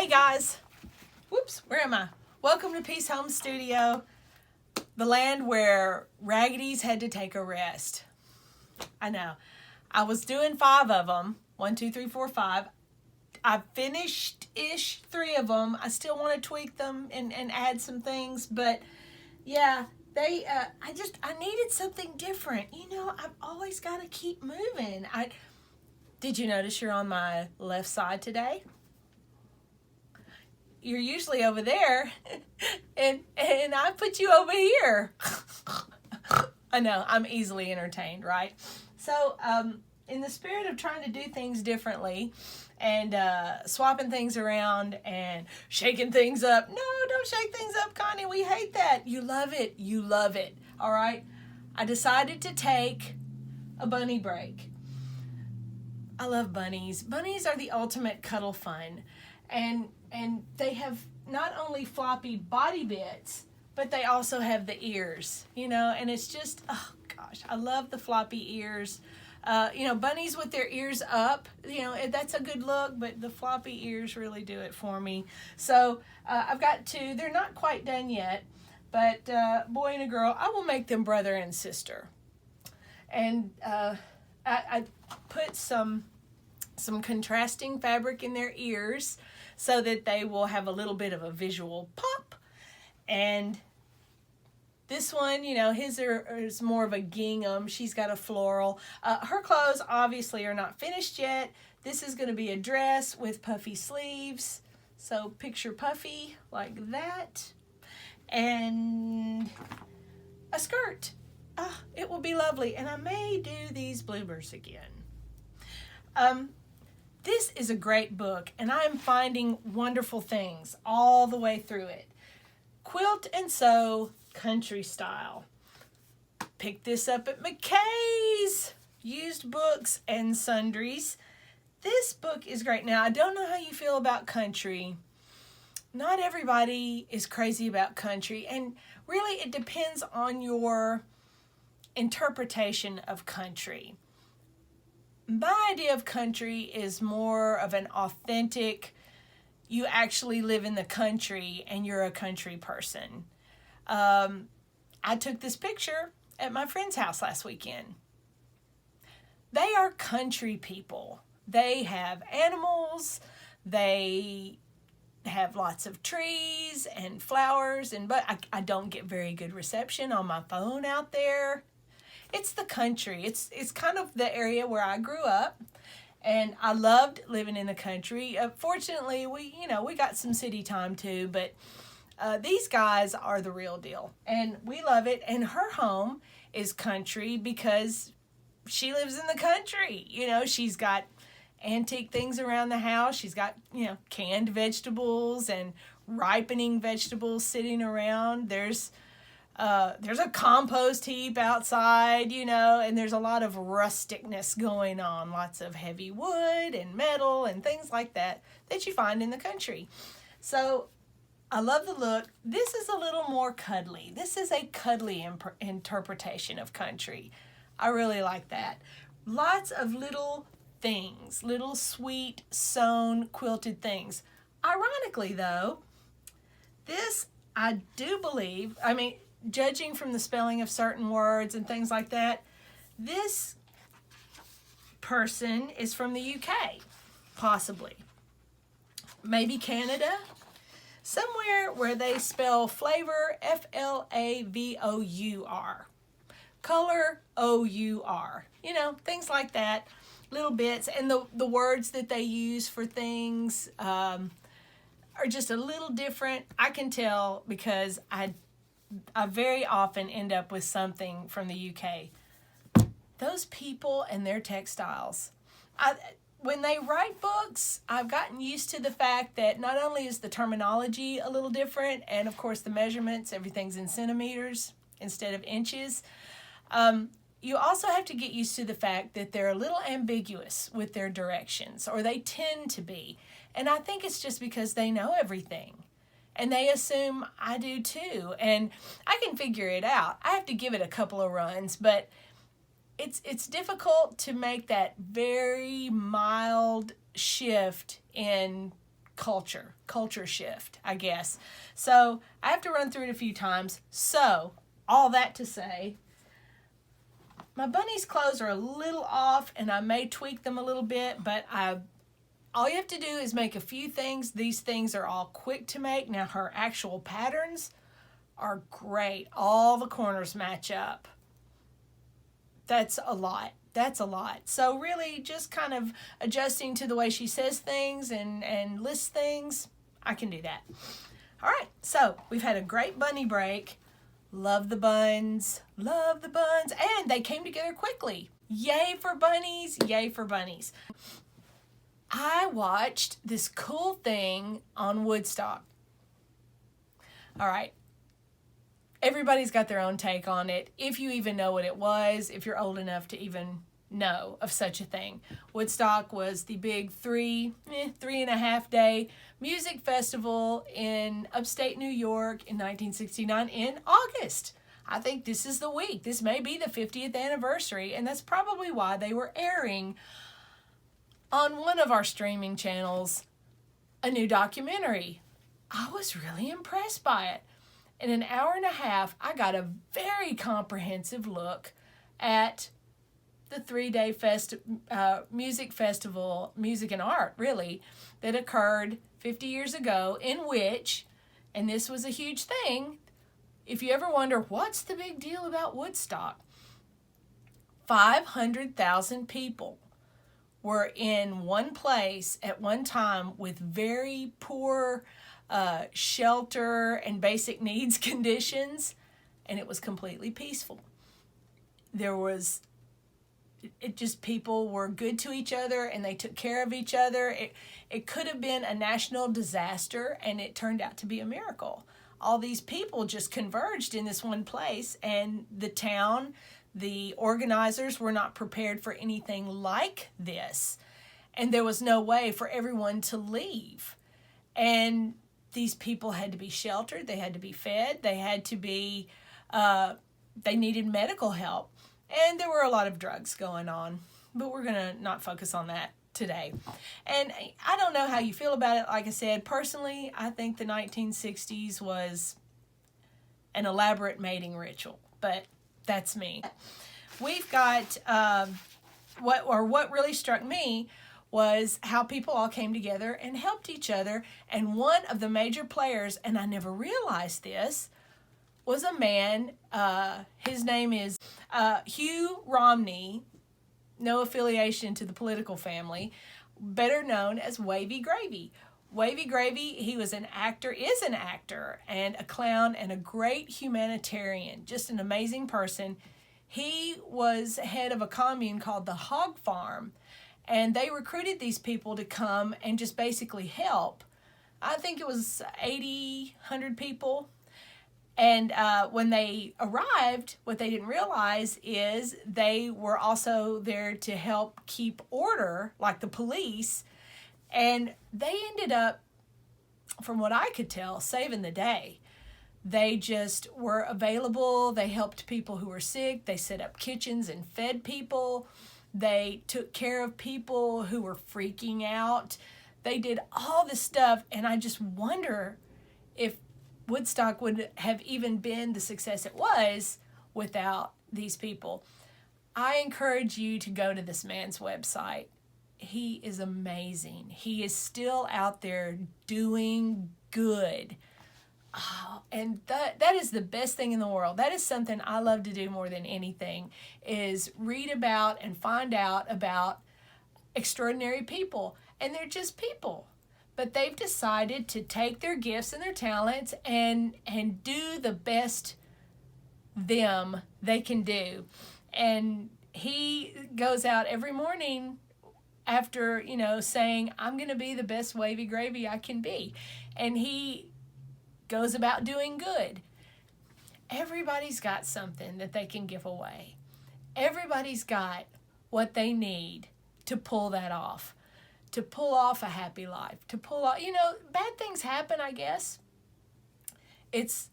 guys. Whoops, where am I? Welcome to Peace Home Studio, the land where Raggedy's had to take a rest. I know. I was doing 5 of them. 1, 2, 3, 4, 5. I finished-ish 3 of them. I still want to tweak them and add some things, but yeah, I needed something different. You know, I've always got to keep moving. Did you notice you're on my left side today? You're usually over there, and I put you over here. I know, I'm easily entertained, right? So, in the spirit of trying to do things differently and swapping things around and shaking things up. No, don't shake things up, Connie. We hate that. You love it. You love it. All right? I decided to take a bunny break. I love bunnies. Bunnies are the ultimate cuddle fun. And they have not only floppy body bits, but they also have the ears, you know, and it's just, oh gosh, I love the floppy ears. You know, bunnies with their ears up, you know, that's a good look, but the floppy ears really do it for me. So I've got 2. They're not quite done yet, but boy and a girl, I will make them brother and sister. And I put some contrasting fabric in their ears so that they will have a little bit of a visual pop. And this one, you know, his is more of a gingham. She's got a floral. Her clothes obviously are not finished yet. This is going to be a dress with puffy sleeves. So picture puffy like that. And a skirt. It will be lovely. And I may do these bloomers again. This is a great book, and I'm finding wonderful things all the way through it. Quilt and Sew Country Style. Picked this up at McKay's Used Books and Sundries. This book is great. Now, I don't know how you feel about country. Not everybody is crazy about country, and really it depends on your interpretation of country. My idea of country is more of an authentic, you actually live in the country and you're a country person. I took this picture at my friend's house last weekend. They are country people. They have animals, they have lots of trees and flowers, but I don't get very good reception on my phone out there. It's the country. It's kind of the area where I grew up, and I loved living in the country. Fortunately, we got some city time too, but these guys are the real deal, and we love it. And her home is country because she lives in the country. You know, she's got antique things around the house. She's got, you know, canned vegetables and ripening vegetables sitting around. There's a compost heap outside, you know, and there's a lot of rusticness going on. Lots of heavy wood and metal and things like that you find in the country. So I love the look. This is a little more cuddly. This is a cuddly interpretation of country. I really like that. Lots of little things, little sweet sewn quilted things. Ironically, though, this I do believe, judging from the spelling of certain words and things like that, this person is from the UK, possibly. Maybe Canada. Somewhere where they spell flavor, F-L-A-V-O-U-R. Color, O-U-R. You know, things like that. Little bits. And the words that they use for things are just a little different. I can tell because I very often end up with something from the UK. Those people and their textiles. When they write books, I've gotten used to the fact that not only is the terminology a little different, and of course the measurements, everything's in centimeters instead of inches. You also have to get used to the fact that they're a little ambiguous with their directions, or they tend to be. And I think it's just because they know everything. And they assume I do too. And I can figure it out. I have to give it a couple of runs, but it's difficult to make that very mild shift in culture shift, I guess. So I have to run through it a few times. So all that to say, my bunnies' clothes are a little off, and I may tweak them a little bit, but all you have to do is make a few things. These things are all quick to make. Now, her actual patterns are great. All the corners match up. That's a lot. So really just kind of adjusting to the way she says things and lists things, I can do that. All right, so we've had a great bunny break. Love the buns, and they came together quickly. Yay for bunnies, yay for bunnies. I watched this cool thing on Woodstock. All right. Everybody's got their own take on it. If you even know what it was, if you're old enough to even know of such a thing. Woodstock was the big 3.5 day music festival in upstate New York in 1969 in August. I think this is the week. This may be the 50th anniversary, and that's probably why they were airing on one of our streaming channels a new documentary. I was really impressed by it. In an hour and a half, I got a very comprehensive look at the 3-day music festival, music and art, really, that occurred 50 years ago, in which, and this was a huge thing, if you ever wonder, what's the big deal about Woodstock? 500,000 people were in one place at one time with very poor shelter and basic needs conditions, and it was completely peaceful. People were good to each other, and they took care of each other. It could have been a national disaster, and it turned out to be a miracle. All these people just converged in this one place, and the town, the organizers were not prepared for anything like this, and there was no way for everyone to leave. And these people had to be sheltered, they had to be fed, they needed medical help, and there were a lot of drugs going on, but we're going to not focus on that today. And I don't know how you feel about it. Like I said, personally, I think the 1960s was an elaborate mating ritual, but that's me. We've got what really struck me was how people all came together and helped each other. And one of the major players, and I never realized this, was a man. His name is Hugh Romney, no affiliation to the political family, better known as Wavy Gravy. Wavy Gravy, he was an actor, is an actor, and a clown, and a great humanitarian, just an amazing person. He was head of a commune called the Hog Farm, and they recruited these people to come and just basically help. I think it was 80, 100 people. And when they arrived, what they didn't realize is they were also there to help keep order, like the police. And they ended up, from what I could tell, saving the day. They just were available. They helped people who were sick. They set up kitchens and fed people. They took care of people who were freaking out. They did all this stuff, and I just wonder if Woodstock would have even been the success it was without these people. I encourage you to go to this man's website. He is amazing. He is still out there doing good. Oh, and that is the best thing in the world. That is something I love to do more than anything, is read about and find out about extraordinary people. And they're just people. But they've decided to take their gifts and their talents and do the best them they can do. And he goes out every morning after, saying, I'm going to be the best Wavy Gravy I can be. And he goes about doing good. Everybody's got something that they can give away. Everybody's got what they need to pull that off. To pull off a happy life, to pull off, bad things happen, I guess. It's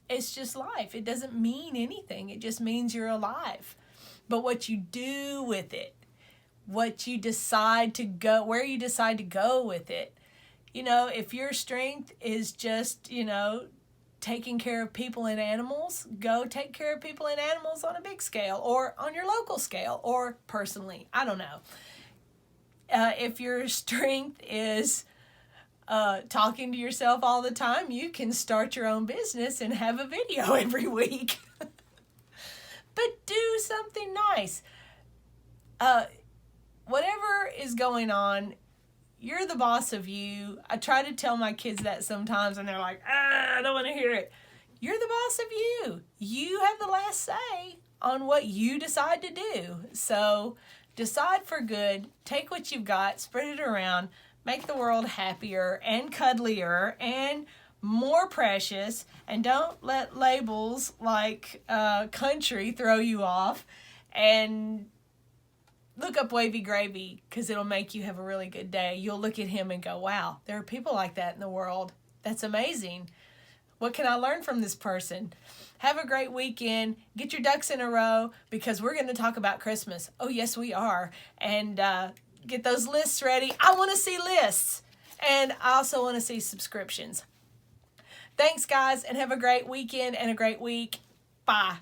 just life. It doesn't mean anything. It just means you're alive. But what you do with it, what you decide to go, where you decide to go with it, You know, if your strength is just, you know, taking care of people and animals, go take care of people and animals on a big scale or on your local scale or personally. I don't know. If your strength is talking to yourself all the time, you can start your own business and have a video every week. But do something nice. Whatever is going on, you're the boss of you. I try to tell my kids that sometimes, and they're like, I don't want to hear it. You're the boss of you. You have the last say on what you decide to do. So decide for good. Take what you've got, spread it around, make the world happier and cuddlier and more precious, and don't let labels like country throw you off. And look up Wavy Gravy, because it'll make you have a really good day. You'll look at him and go, wow, there are people like that in the world. That's amazing. What can I learn from this person? Have a great weekend. Get your ducks in a row, because we're going to talk about Christmas. Oh, yes, we are. And get those lists ready. I want to see lists. And I also want to see subscriptions. Thanks, guys, and have a great weekend and a great week. Bye.